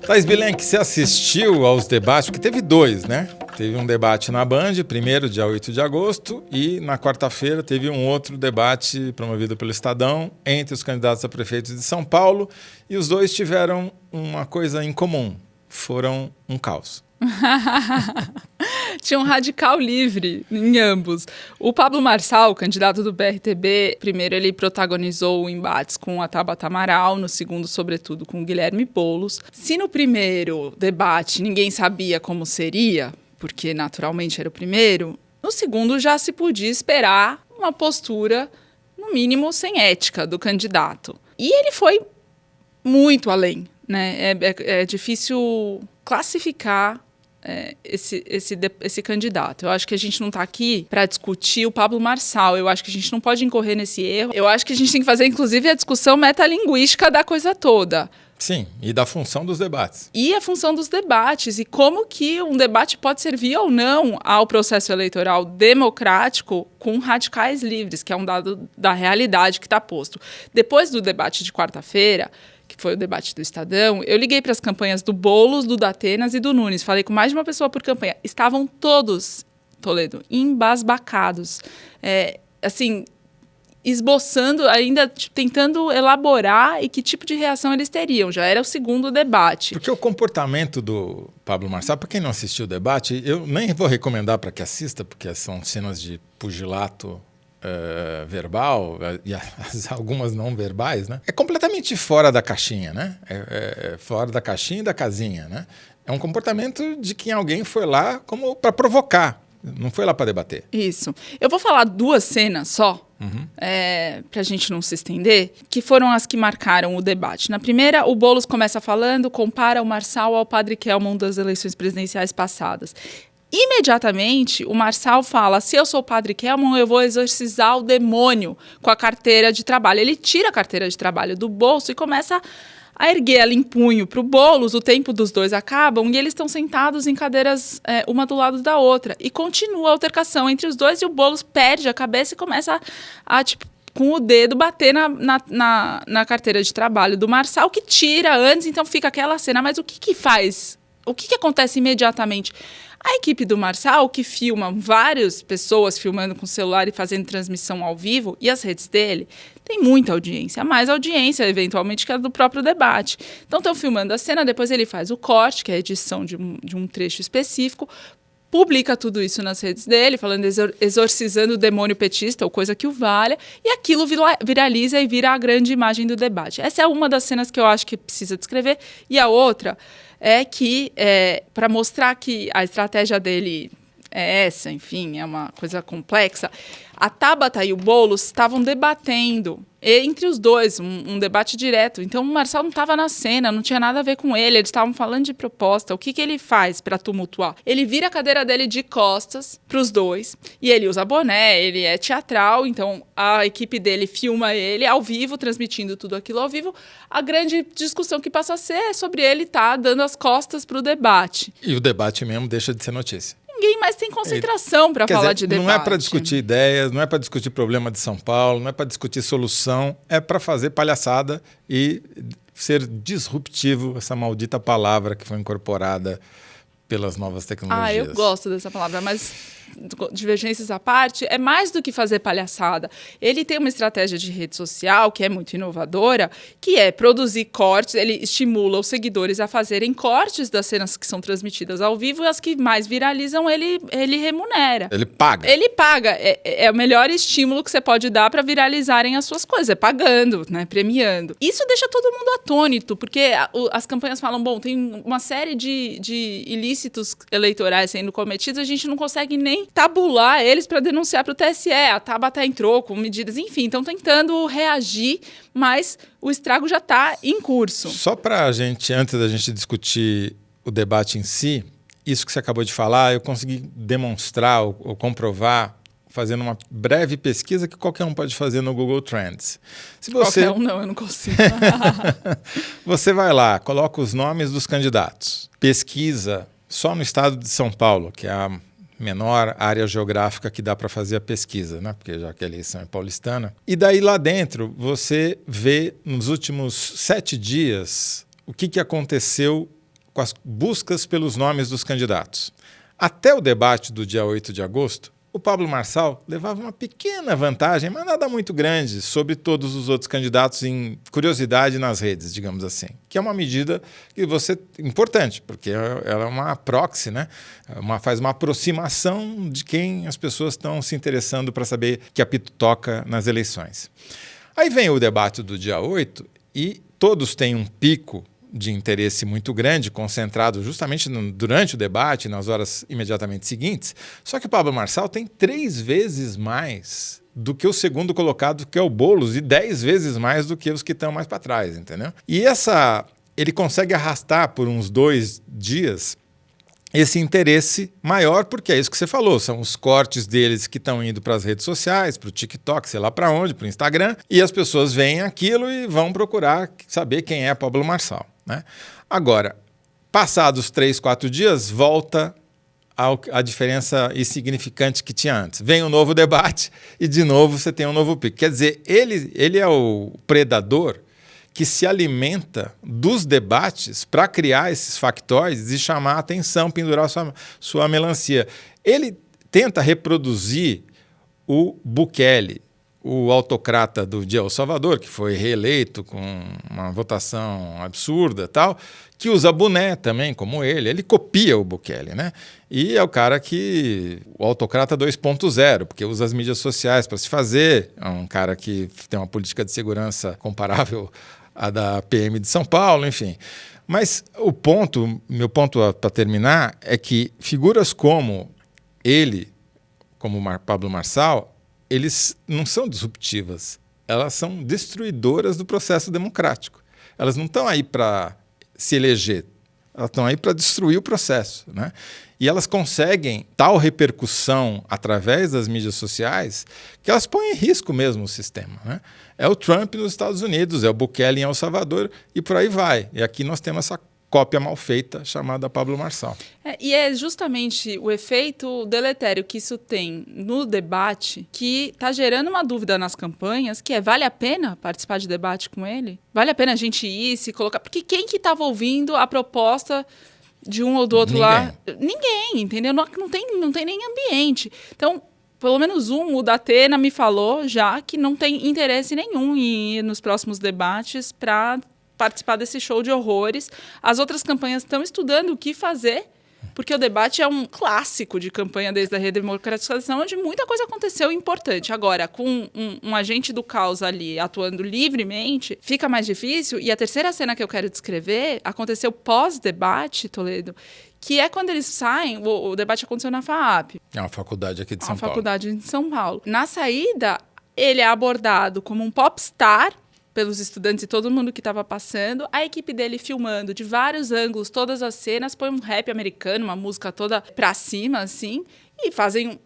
Thaís Bilenque, você assistiu aos debates, porque teve dois, né? Teve um debate na Band, primeiro, dia 8 de agosto, e na quarta-feira teve um outro debate promovido pelo Estadão entre os candidatos a prefeitos de São Paulo, e os dois tiveram uma coisa em comum, foram um caos. Tinha um radical livre em ambos. O Pablo Marçal, candidato do PRTB, primeiro ele protagonizou embates com a Tabata Amaral, no segundo, sobretudo, com o Guilherme Boulos. Se no primeiro debate ninguém sabia como seria, porque naturalmente era o primeiro, no segundo já se podia esperar uma postura, no mínimo, sem ética do candidato. E ele foi muito além, né? É difícil classificar esse candidato. Eu acho que a gente não está aqui para discutir o Pablo Marçal. Eu acho que a gente não pode incorrer nesse erro. Eu acho que a gente tem que fazer, inclusive, a discussão metalinguística da coisa toda. Sim, e da função dos debates. E a função dos debates, e como que um debate pode servir ou não ao processo eleitoral democrático com radicais livres, que é um dado da realidade que está posto. Depois do debate de quarta-feira, que foi o debate do Estadão, eu liguei para as campanhas do Boulos, do Datena e do Nunes. Falei com mais de uma pessoa por campanha. Estavam todos, Toledo, embasbacados. Esboçando, ainda tentando elaborar e que tipo de reação eles teriam. Já era o segundo debate. Porque o comportamento do Pablo Marçal, para quem não assistiu o debate, eu nem vou recomendar para que assista, porque são cenas de pugilato verbal, e algumas não verbais, né? É completamente fora da caixinha, né? Fora da caixinha e da casinha, né? É um comportamento de quem alguém foi lá como para provocar, não foi lá para debater. Isso. Eu vou falar duas cenas só, para a gente não se estender, que foram as que marcaram o debate. Na primeira, o Boulos começa falando, compara o Marçal ao Padre Kelmon das eleições presidenciais passadas. Imediatamente, o Marçal fala, se eu sou o Padre Kelmon, eu vou exorcizar o demônio com a carteira de trabalho. Ele tira a carteira de trabalho do bolso e começa a erguer ela em punho para o Boulos. O tempo dos dois acabam e eles estão sentados em cadeiras uma do lado da outra. E continua a altercação entre os dois e o Boulos perde a cabeça e começa a com o dedo bater na carteira de trabalho do Marçal, que tira antes, então fica aquela cena. Mas o que faz? O que acontece imediatamente? A equipe do Marçal, que filma várias pessoas filmando com o celular e fazendo transmissão ao vivo, e as redes dele, tem muita audiência, mais audiência, eventualmente, que a do próprio debate. Então, estão filmando a cena, depois ele faz o corte, que é a edição de um trecho específico, publica tudo isso nas redes dele, falando exorcizando o demônio petista, ou coisa que o valha, e aquilo viraliza e vira a grande imagem do debate. Essa é uma das cenas que eu acho que precisa descrever, e a outra é que, para mostrar que a estratégia dele é essa, enfim, é uma coisa complexa, a Tabata e o Boulos estavam debatendo, entre os dois, um debate direto. Então, o Marçal não estava na cena, não tinha nada a ver com ele, eles estavam falando de proposta. O que ele faz para tumultuar? Ele vira a cadeira dele de costas para os dois, e ele usa boné, ele é teatral, então a equipe dele filma ele ao vivo, transmitindo tudo aquilo ao vivo. A grande discussão que passa a ser é sobre ele estar dando as costas para o debate. E o debate mesmo deixa de ser notícia. Ninguém mais tem concentração para falar de debate. Não é para discutir ideias, não é para discutir problema de São Paulo, não é para discutir solução, é para fazer palhaçada e ser disruptivo, essa maldita palavra que foi incorporada pelas novas tecnologias. Eu gosto dessa palavra, mas divergências à parte, é mais do que fazer palhaçada. Ele tem uma estratégia de rede social que é muito inovadora, que é produzir cortes, ele estimula os seguidores a fazerem cortes das cenas que são transmitidas ao vivo, e as que mais viralizam ele remunera. Ele paga. Ele paga. É o melhor estímulo que você pode dar para viralizarem as suas coisas, pagando, né, premiando. Isso deixa todo mundo atônito, porque as campanhas falam, bom, tem uma série de ilícitos eleitorais sendo cometidos, a gente não consegue nem tabular eles para denunciar para o TSE. A Tabata entrou com medidas, enfim, estão tentando reagir, mas o estrago já está em curso. Só para a gente, antes da gente discutir o debate em si, isso que você acabou de falar, eu consegui demonstrar ou comprovar fazendo uma breve pesquisa que qualquer um pode fazer no Google Trends. Qualquer um não, eu não consigo. Você vai lá, coloca os nomes dos candidatos, pesquisa só no estado de São Paulo, que é a menor área geográfica que dá para fazer a pesquisa, né? Porque já que a eleição é paulistana. E daí lá dentro você vê nos últimos 7 dias o que aconteceu com as buscas pelos nomes dos candidatos. Até o debate do dia 8 de agosto, o Pablo Marçal levava uma pequena vantagem, mas nada muito grande, sobre todos os outros candidatos em curiosidade nas redes, digamos assim. Que é uma medida que importante, porque ela é uma proxy, né? Faz uma aproximação de quem as pessoas estão se interessando para saber que apito toca nas eleições. Aí vem o debate do dia 8 e todos têm um pico de interesse muito grande, concentrado justamente durante o debate, nas horas imediatamente seguintes. Só que o Pablo Marçal tem 3 vezes mais do que o segundo colocado, que é o Boulos, e 10 vezes mais do que os que estão mais para trás, entendeu? E ele consegue arrastar por uns 2 dias esse interesse maior, porque é isso que você falou, são os cortes deles que estão indo para as redes sociais, para o TikTok, sei lá para onde, para o Instagram, e as pessoas veem aquilo e vão procurar saber quem é Pablo Marçal, né? Agora, passados 3, 4 dias, volta a diferença insignificante que tinha antes. Vem um novo debate e, de novo, você tem um novo pico. Quer dizer, ele é o predador que se alimenta dos debates para criar esses factóides e chamar a atenção, pendurar sua melancia. Ele tenta reproduzir o Bukele, o autocrata do dia El Salvador, que foi reeleito com uma votação absurda e tal, que usa boné também, como ele. Ele copia o Bukele, né? E é o cara o autocrata 2.0, porque usa as mídias sociais para se fazer. É um cara que tem uma política de segurança comparável a da PM de São Paulo, enfim. Mas meu ponto para terminar, é que figuras como ele, como Pablo Marçal, eles não são disruptivas, elas são destruidoras do processo democrático. Elas não estão aí para se eleger, elas estão aí para destruir o processo, né? E elas conseguem tal repercussão através das mídias sociais que elas põem em risco mesmo o sistema, né? É o Trump nos Estados Unidos, é o Bukele em El Salvador e por aí vai. E aqui nós temos essa cópia mal feita chamada Pablo Marçal. E é justamente o efeito deletério que isso tem no debate que está gerando uma dúvida nas campanhas, que vale a pena participar de debate com ele? Vale a pena a gente ir, se colocar? Porque quem que estava ouvindo a proposta de um ou do outro lá? Ninguém, entendeu? Não tem nem ambiente. Então, pelo menos o Datena me falou já que não tem interesse nenhum em ir nos próximos debates para participar desse show de horrores. As outras campanhas estão estudando o que fazer, porque o debate é um clássico de campanha desde a redemocratização, onde muita coisa aconteceu importante. Agora, com um agente do caos ali atuando livremente, fica mais difícil. E a terceira cena que eu quero descrever aconteceu pós-debate, Toledo, que é quando eles saem, o debate aconteceu na FAAP. É uma faculdade aqui de São Paulo. Uma faculdade de São Paulo. Na saída, ele é abordado como um popstar pelos estudantes e todo mundo que estava passando, a equipe dele filmando de vários ângulos todas as cenas, põe um rap americano, uma música toda pra cima, assim, e fazem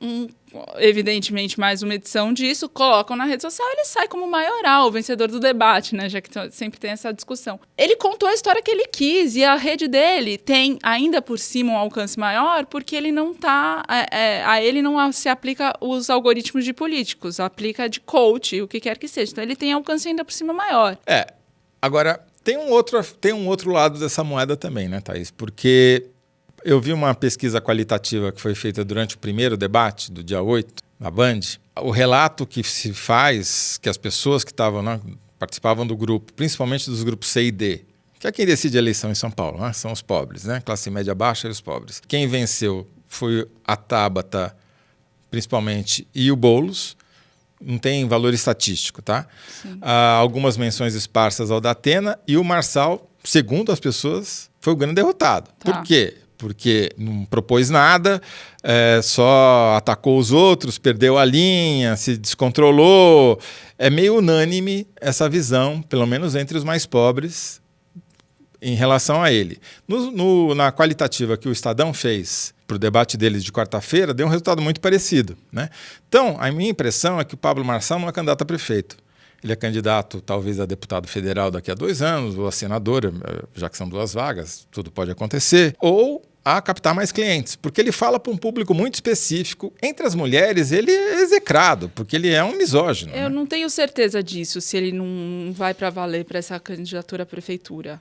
evidentemente, mais uma edição disso, colocam na rede social, ele sai como maioral, o vencedor do debate, né? Já que sempre tem essa discussão. Ele contou a história que ele quis e a rede dele tem, ainda por cima, um alcance maior porque ele não tá... a ele não se aplica os algoritmos de políticos, aplica de coach, o que quer que seja. Então, ele tem alcance ainda por cima maior. Agora, tem um outro lado dessa moeda também, né, Thaís? Porque eu vi uma pesquisa qualitativa que foi feita durante o primeiro debate, do dia 8, na Band. O relato que se faz, que as pessoas que estavam, né, participavam do grupo, principalmente dos grupos C e D, que é quem decide a eleição em São Paulo, né, são os pobres, né, classe média baixa e os pobres. Quem venceu foi a Tabata, principalmente, e o Boulos. Não tem valor estatístico, tá? Algumas menções esparsas ao Datena, e o Marçal, segundo as pessoas, foi o grande derrotado. Tá. Por quê? Porque não propôs nada, só atacou os outros, perdeu a linha, se descontrolou. É meio unânime essa visão, pelo menos entre os mais pobres, em relação a ele. Na qualitativa que o Estadão fez para o debate deles de quarta-feira, deu um resultado muito parecido, né? Então, a minha impressão é que o Pablo Marçal não é candidato a prefeito. Ele é candidato, talvez, a deputado federal daqui a 2 anos, ou a senadora, já que são 2 vagas, tudo pode acontecer, ou a captar mais clientes, porque ele fala para um público muito específico. Entre as mulheres, ele é execrado, porque ele é um misógino. Eu não tenho certeza disso, se ele não vai para valer para essa candidatura à prefeitura.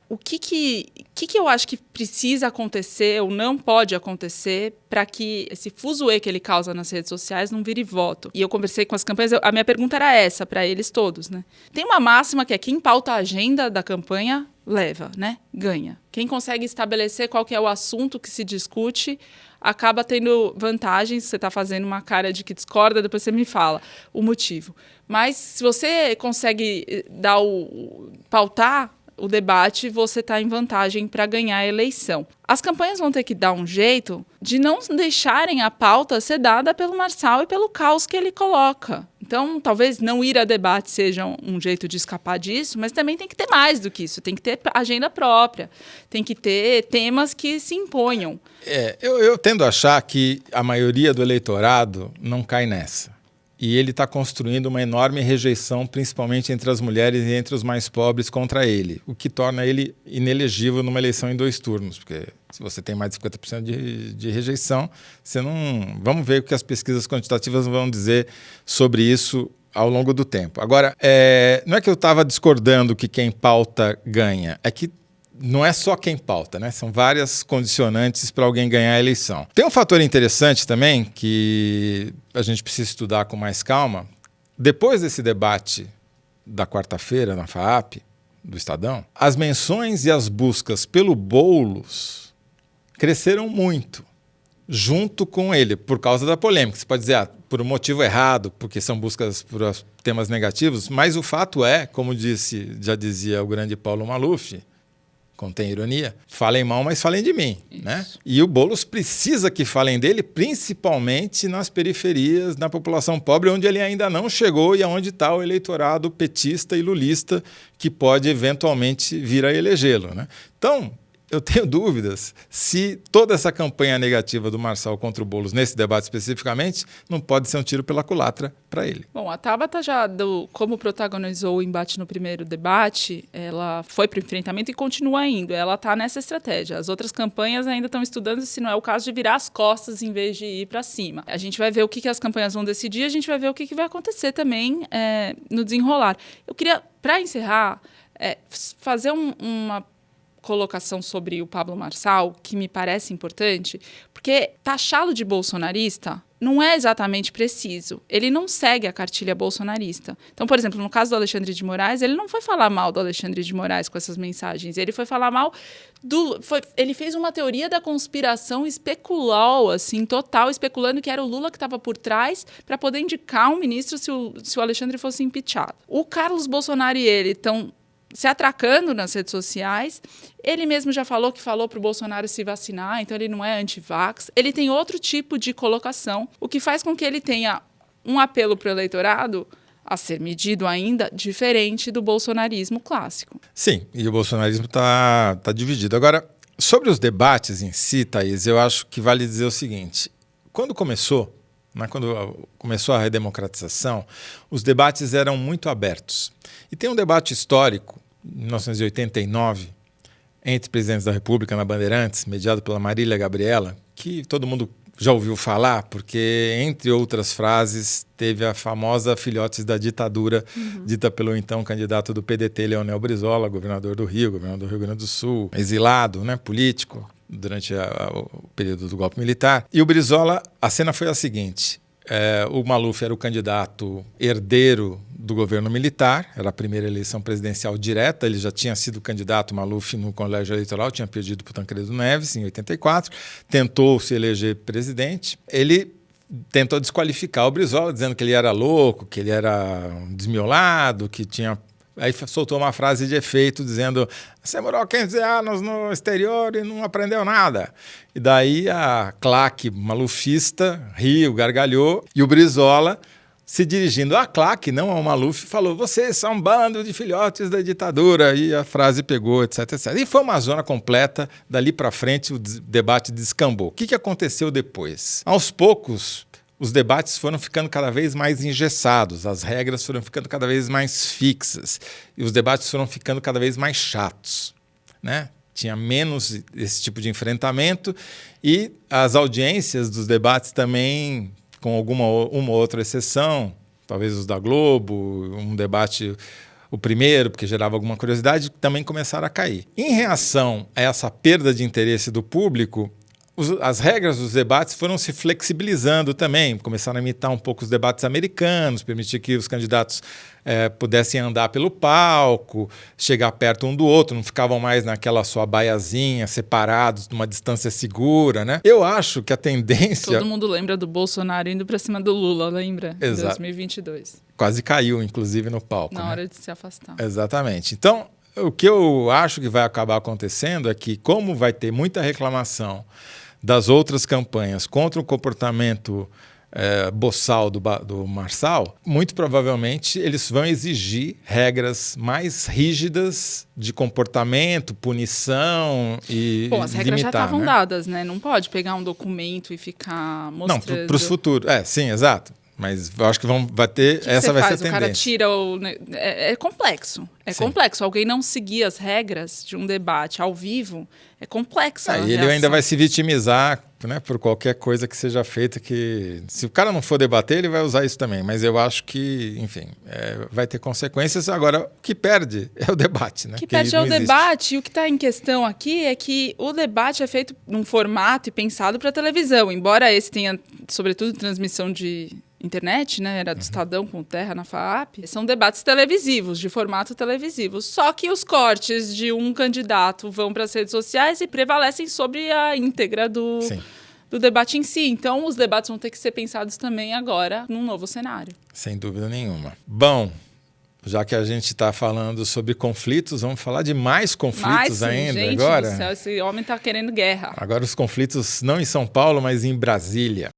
O que eu acho que precisa acontecer ou não pode acontecer para que esse fuzuê que ele causa nas redes sociais não vire voto? E eu conversei com as campanhas, a minha pergunta era essa para eles todos, né? Tem uma máxima que é quem pauta a agenda da campanha leva, né? Ganha. Quem consegue estabelecer qual que é o assunto que se discute acaba tendo vantagens. Você está fazendo uma cara de que discorda, depois você me fala o motivo. Mas se você consegue pautar o debate, você está em vantagem para ganhar a eleição. As campanhas vão ter que dar um jeito de não deixarem a pauta ser dada pelo Marçal e pelo caos que ele coloca. Então, talvez não ir a debate seja um jeito de escapar disso, mas também tem que ter mais do que isso. Tem que ter agenda própria, tem que ter temas que se imponham. Eu tendo a achar que a maioria do eleitorado não cai nessa. E ele está construindo uma enorme rejeição, principalmente entre as mulheres e entre os mais pobres, contra ele, o que torna ele inelegível numa eleição em 2 turnos, porque se você tem mais de 50% de rejeição, você não... Vamos ver o que as pesquisas quantitativas vão dizer sobre isso ao longo do tempo. Agora, não é que eu estava discordando que quem pauta ganha, é que não é só quem pauta, né? São várias condicionantes para alguém ganhar a eleição. Tem um fator interessante também que a gente precisa estudar com mais calma. Depois desse debate da quarta-feira na FAAP, do Estadão, as menções e as buscas pelo Boulos cresceram muito junto com ele, por causa da polêmica. Você pode dizer, por um motivo errado, porque são buscas por temas negativos, mas o fato é, como já dizia o grande Paulo Maluf, contém ironia, falem mal, mas falem de mim. Né? E o Boulos precisa que falem dele, principalmente nas periferias, na população pobre, onde ele ainda não chegou e onde está o eleitorado petista e lulista que pode eventualmente vir a elegê-lo. Né? Então, eu tenho dúvidas se toda essa campanha negativa do Marçal contra o Boulos, nesse debate especificamente, não pode ser um tiro pela culatra para ele. Bom, a Tabata como protagonizou o embate no primeiro debate, ela foi para o enfrentamento e continua indo. Ela está nessa estratégia. As outras campanhas ainda estão estudando se não é o caso de virar as costas em vez de ir para cima. A gente vai ver o que as campanhas vão decidir, a gente vai ver o que vai acontecer também no desenrolar. Eu queria, para encerrar, fazer uma colocação sobre o Pablo Marçal, que me parece importante, porque taxá-lo de bolsonarista não é exatamente preciso. Ele não segue a cartilha bolsonarista. Então, por exemplo, no caso do Alexandre de Moraes, ele não foi falar mal do Alexandre de Moraes com essas mensagens. Ele foi falar mal ele fez uma teoria da conspiração especulou, assim, total, especulando que era o Lula que estava por trás para poder indicar um ministro se o Alexandre fosse impeachado. O Carlos Bolsonaro e ele estão se atracando nas redes sociais. Ele mesmo já falou para o Bolsonaro se vacinar, então ele não é anti-vax. Ele tem outro tipo de colocação, o que faz com que ele tenha um apelo para o eleitorado a ser medido ainda diferente do bolsonarismo clássico. Sim, e o bolsonarismo tá dividido. Agora, sobre os debates em si, Thaís, eu acho que vale dizer o seguinte. Quando começou a redemocratização, os debates eram muito abertos. E tem um debate histórico, em 1989, entre presidentes da República na Bandeirantes, mediado pela Marília Gabriela, que todo mundo já ouviu falar, porque, entre outras frases, teve a famosa filhotes da ditadura, dita pelo então candidato do PDT, Leonel Brizola, governador do Rio Grande do Sul, exilado, né, político, durante o período do golpe militar. E o Brizola, a cena foi a seguinte: o Maluf era o candidato herdeiro do governo militar, era a primeira eleição presidencial direta, ele já tinha sido candidato, Maluf, no colégio eleitoral, tinha perdido para o Tancredo Neves em 84, tentou se eleger presidente. Ele tentou desqualificar o Brizola, dizendo que ele era louco, que ele era um desmiolado, que tinha... Aí soltou uma frase de efeito dizendo: você morou 15 anos no exterior e não aprendeu nada. E daí a claque malufista riu, gargalhou, e o Brizola, se dirigindo à claque, não ao Maluf, falou: vocês são um bando de filhotes da ditadura. E a frase pegou, etc, etc. E foi uma zona completa. Dali para frente o debate descambou. O que aconteceu depois? Aos poucos, os debates foram ficando cada vez mais engessados, as regras foram ficando cada vez mais fixas e os debates foram ficando cada vez mais chatos, né? Tinha menos esse tipo de enfrentamento e as audiências dos debates também, com uma outra exceção, talvez os da Globo, um debate o primeiro, porque gerava alguma curiosidade, também começaram a cair. Em reação a essa perda de interesse do público, as regras dos debates foram se flexibilizando também, começaram a imitar um pouco os debates americanos, permitir que os candidatos pudessem andar pelo palco, chegar perto um do outro, não ficavam mais naquela sua baiazinha, separados, numa distância segura, né? Eu acho que a tendência... Todo mundo lembra do Bolsonaro indo para cima do Lula, lembra? Exato. Em 2022. Quase caiu, inclusive, no palco. Na hora de se afastar. Exatamente. Então, o que eu acho que vai acabar acontecendo é que, como vai ter muita reclamação das outras campanhas contra o comportamento boçal do Marçal, muito provavelmente eles vão exigir regras mais rígidas de comportamento, punição e Bom, as regras limitar, já estavam né? dadas, né? Não pode pegar um documento e ficar mostrando... Não, para os futuros. Sim, exato. Mas eu acho que vai ter... Essa vai ser a tendência. O cara tira o... É complexo. É Sim. complexo. Alguém não seguir as regras de um debate ao vivo é complexo. E ele ainda vai se vitimizar, né, por qualquer coisa que seja feita que... Se o cara não for debater, ele vai usar isso também. Mas eu acho que, enfim, vai ter consequências. Agora, o que perde é o debate, né? O que perde é o debate. E o que está em questão aqui é que o debate é feito num formato e pensado para televisão. Embora esse tenha, sobretudo, transmissão de... internet, né? Era do Estadão com Terra na FAAP. São debates televisivos, de formato televisivo. Só que os cortes de um candidato vão para as redes sociais e prevalecem sobre a íntegra do debate em si. Então, os debates vão ter que ser pensados também agora num novo cenário. Sem dúvida nenhuma. Bom, já que a gente está falando sobre conflitos, vamos falar de mais conflitos ainda gente agora. Do céu, esse homem está querendo guerra. Agora os conflitos não em São Paulo, mas em Brasília.